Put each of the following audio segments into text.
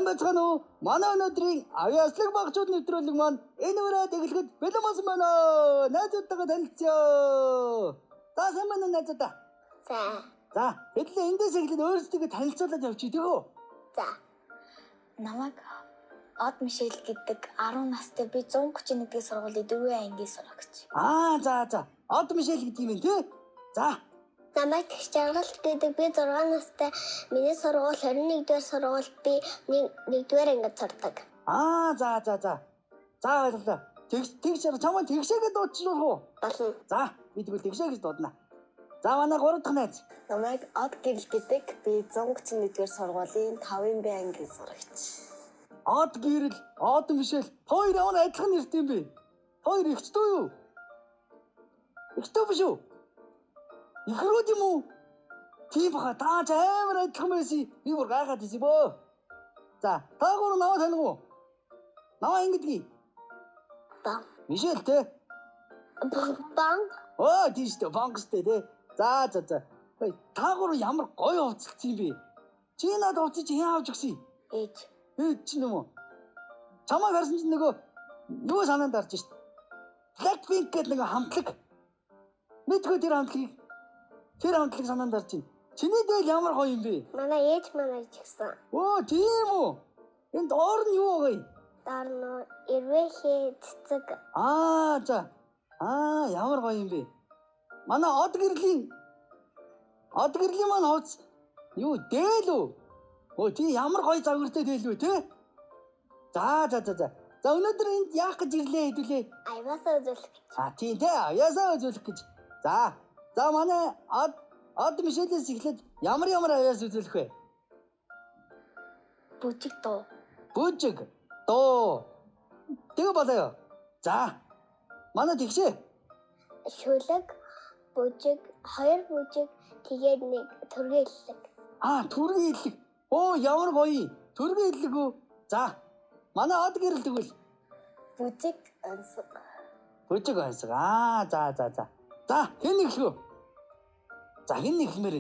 Сайн байцгаана уу? Манай өнөөдрийн авьяаслаг багчууд нэвтрүүлэг маань энэ үрээд эхлэхэд бэлэн болсон байна. Найзуудтайгаа танилцъя. За сайн байна уу найзуудаа? За, хэдүүлээ эндээс эхлээд өөрсдөө танилцуулаад явчих тийхүү? За. Намайг Од Мишель гэдэг 10 настай би 131-р сургуулийн 4 ангийн сурагч. За. Од Мишель гэдэг юм тий? За. Намайг Жаргалт гэдэг би 6 настай. Миний сургууль 21-р сургууль би 1-р ангид сурдаг. За. За ойлголоо. Тэгш чамаа тэгшээгээ дуудчихвол уу? Болно. За, би тэгвэл тэгшээ гэж дуудана. За манай 3 дахь найз. Намайг Од Гэрэл гэдэг би 131-р сургуулийн 5-ын Б ангийн сурагч. Од Гэрэл, Од Мишель хоёр явна адилхан нэртэй юм бэ? Хоёр ихчдүү юу? Ихтэй биш үү? Ихрүүд юм уу? Тийм баха таач амар адилхан байсан. Би бүр гайхаад ирсэн бөө. За, та гурав наваа таних уу? Наваа ингэдэг. Бан. Мишель те? Бан. Тийш дээ, бангстэй те. За. Та гурав ямар гоё хувцалсан юм бэ? Чи надад хувцаж яавч өгсөн? Ээж. Чи юм уу? Чамайг харсан чинь нөгөө юу санаанд орж шít. Blackpink гэдэг нэг хамтлаг. Мэдгүй тэр хамтлагийг санаанд орж байна. Чиний дээл ямар гоё юм бэ? Манай ээж манай ч гэсэн. Тийм үү? Энд доор нь юу гоё? Доор нь эрвэхээ цэцэг. За. Ямар гоё юм бэ? Манай Од Гэрлийн маань хувц юу дээл үү? Тийм ямар гоё загвартай дээл үү те? За. За өнөөдөр энд яах гэж ирлээ хэдүүлээ? Авьяасаа үзүүлэх гэж. Тийм те, авьяасаа үзүүлэх гэж. За манай Од Мишелээс эхлээд ямар авьяас үзүүлэх вэ? Бүжиг дуу. Бүжиг дуу. Тэг болоё. За. Манай тэгшээ. Шүлэг, бүжиг, 2 бүжиг, тэгээд нэг төргий хэллэг. Төргий хэллэг. Ямар гоё. Төргий хэллэг үү? За. Манай Од Гэрэл тэгвэл Бүжиг ансаг. Бүжиг ансаг. За. За, хэн эхлэх вэ? За, хэн эхлэмээр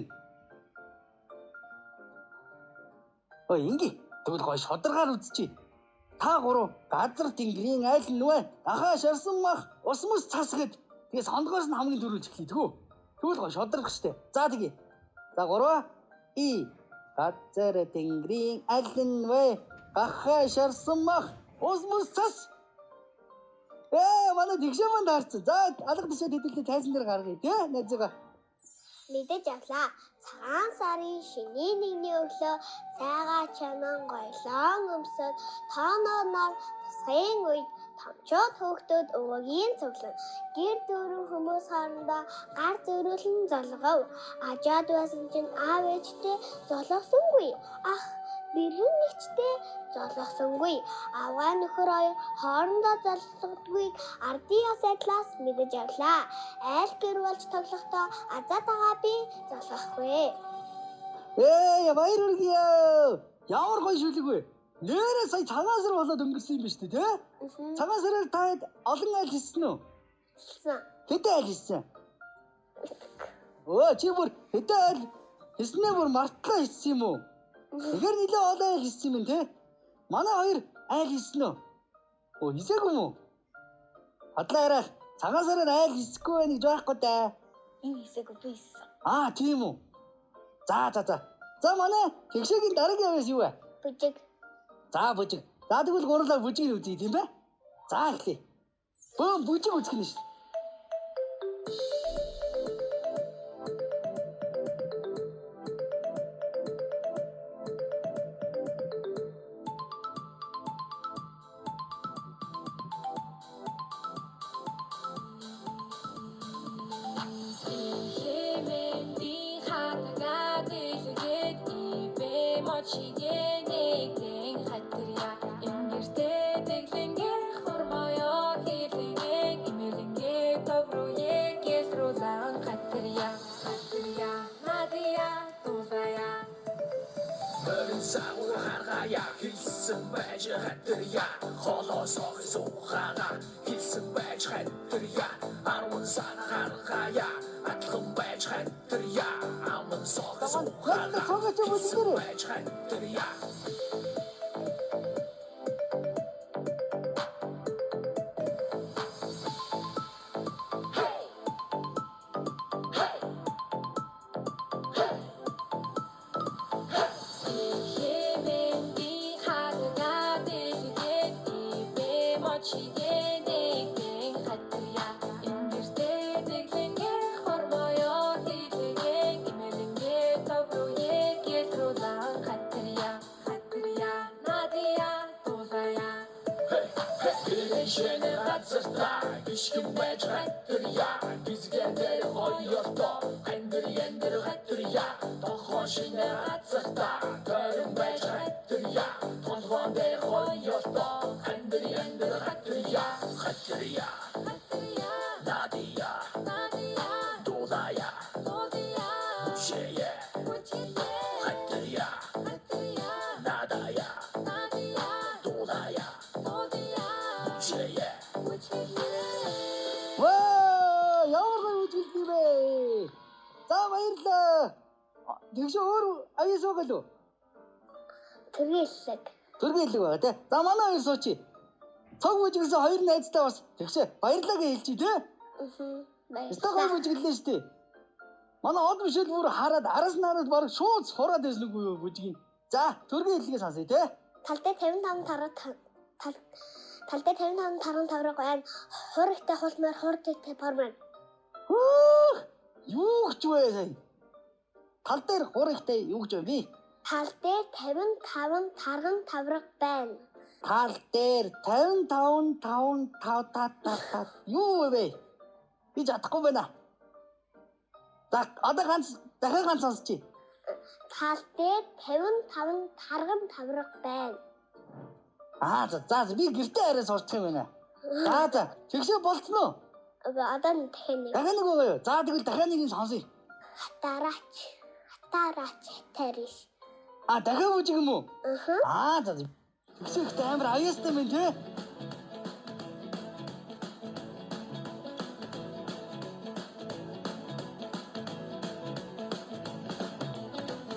вэ? Инги. Тэгвэл гоё шодаргаар үзчихье. Та гурав газар тэнгэрийн айл нүвэ ахаа шарсан мах ус мус цас гэд тэгээ сонгоос нь хамгийн түрүүлж эхлэе тэгвэл гоё шодрох штэ. За тэгье. За 3 газар тэнгэрийн айл нүвэ ахаа шарсан мах ус мус цас. Манай тэгшээ манд харцсан. За алга тишээ хэдүүлээ тайзан дээр гаргая тий найзгаа. Мэдэж авлаа. Цагаан сарын шинийн нэгний өглөө сайгаа чаман гоёлон өмсөд тооноор тасгын үед томчууд хөөгтөд өвөгийн цуглан гэр дөрвөн хүмүүс хоорондоо гар зөрүүлэн золгов. Ажаад байсан чинь аав ээжтэй золгосонгүй. Бэрхэн нэгчтэй золгосонгүй. Авгаа нөхөр хоёр хоорондоо золгодгүйг ардын яс айдлаас мэдэж авлаа. Айл гэр болж тоглохдоо азаатагаа би золгохгүй. Баяр хүргэе. Ямар гоё шүлэг вэ? Нэрээ сая цагаан сар болоод өнгөрсөн юм ба шүү дээ, тий? Цагаан сараар та олон айл хийсэн үү? Хийсэн. Хэдэн айл хийсэн? Чи бүр хэдэн айл хийснээ бүр мартлаа хийсэн юм уу? Тэгэхээр нэлээ олон айл хийсэн юм тий? Манай хоёр айл хийсэн үү? Хийсээгүй юм уу? Хадлаа яриа. Цагаан сараар айл хийсэхгүй байх гэж байхгүй даа. Энэ хийсээгүй би хийсэн. Тийм үү? За. За манай тэгшээгийн дараагийн авьяас юу вэ? Бүжиг. За бүжиг. За тэгвэл гурлаа бүжгийг үзье тийм бэ? За эхлэе. Бүжиг үзэх нь шүү. Хэлсэн байж хатарья холоосоо сухага хэлсэн байж хатарья 10 сар харгая атлан байж хатарья аман соо сухага хэлсэн байж хатарья шинэ газартаа гიშгэн байж хатэрья бизгээр хоёртоо хандэр хатэрья тохон шинэ газартаа төрөн байж хатэрья толгоон дээр хоёртоо хандэр хатэрья хатэрья Надия Дулая Шея хатэрья Надая Дулая Шея Ваа, ямар гоё үзүүлбэр бэ? За баярлаа. Тэгш өөр аяа суугаад уу? Төргийлэг. Төргийлэг байгаа те. За манай хоёр суучи. Цог бүжигсэн хоёр найзтай бас тэгшээ баярлаа гэж хэлчихье те. Өстө гоё бүжиглээ шүү дээ. Манай од бишэл бүр хараад араас нараас баг шууд сураад байсан үгүй юу бүжгийг. За төргийлэгээ сонсъё те. Талдаа 55 таран гойн хуригтай хулмаар хурдтай формер. Хөө! Юу гэж вэ сая? Тал дээр хуригтай юу гэж вэ би? Тал дээр 55 тарган тавраг байна. Тал дээр 55 юу вэ? Би чадахгүй байна. За одоо дахиад ганц сонсчих. Тал дээр 55 тарган тавраг байна. За би гэртээ арай сурчих юм байна. За тэгшээ болцсон уу? Одоо дахиад нэг. Дахиад нэг байгаа юу? За тэгвэл дахиад нэг нь сонсъё. Хатараач тариш. Дахиад бүжиг юм уу? Аха. За тэгшээ ихтэй амар аяастай мэн тий.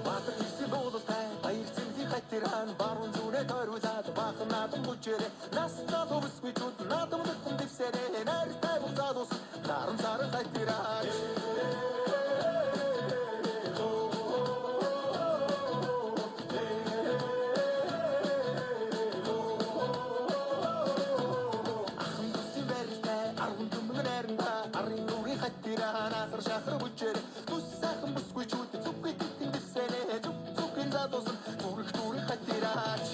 Батар хийсэн уултай баяр цэмгийн хатирхан баруун зүрэ тойруулаад бахан наадам бүчээрэ нас залуусгүй чуд наадам дэхэн дэвсэрэ нартай буцаадус наран саран хатираач ахан тусын барилтай аргун түмэн найранда арын нүрийн хатираан ахар шахар бүчээрэ тус сайхан бүсгүй чуд зүггүй дэхэн дэвсэрэ зүггийн задус зүрх дүрийн хатираач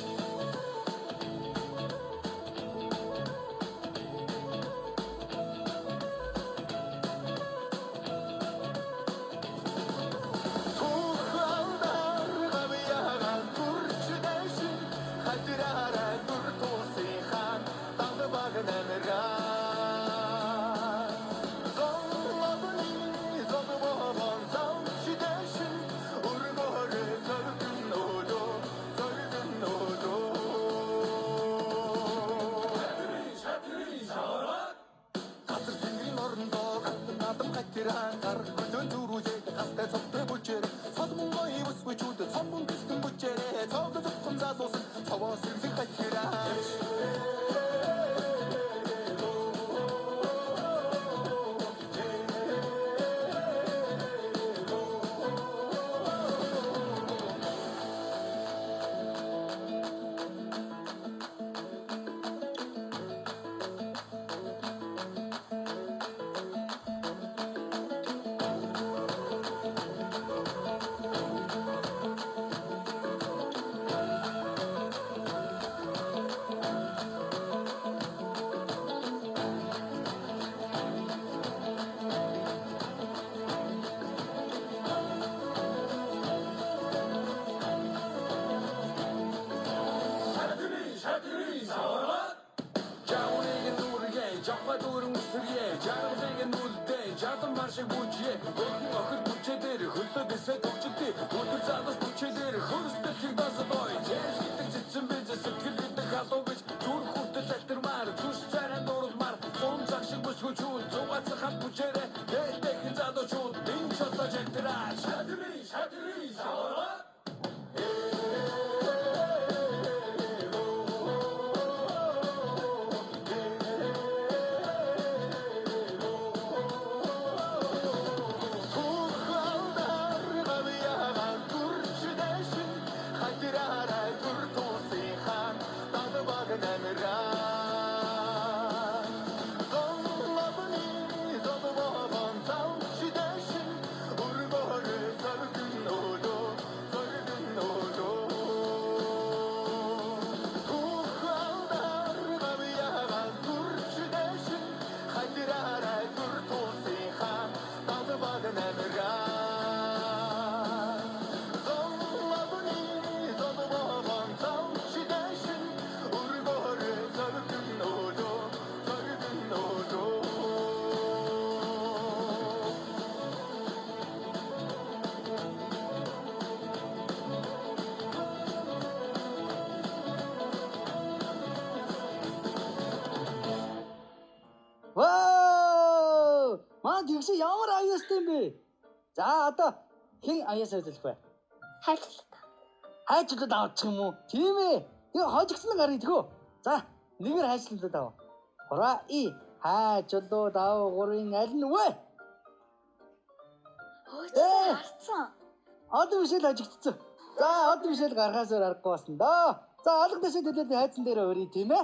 тэгшээ ямар аяастай юм бэ? За одоо хэн аяасаа үзүүлэх вэ? Хайлт. Хайчлууд авчих юм уу? Тийм ээ. Тэгээ хожигдсон гарыг тгөө. За нэгээр хайчлууд ав. Хура и хайчлууд ав гурын аль нь вэ? Хөөцөө харцсан. Одоо бишэл хожигдсон. За одоо бишэл гаргасаар аргагүй болсон доо. За алга дэшээ төлөөд хайцсан дээр өрий тийм ээ.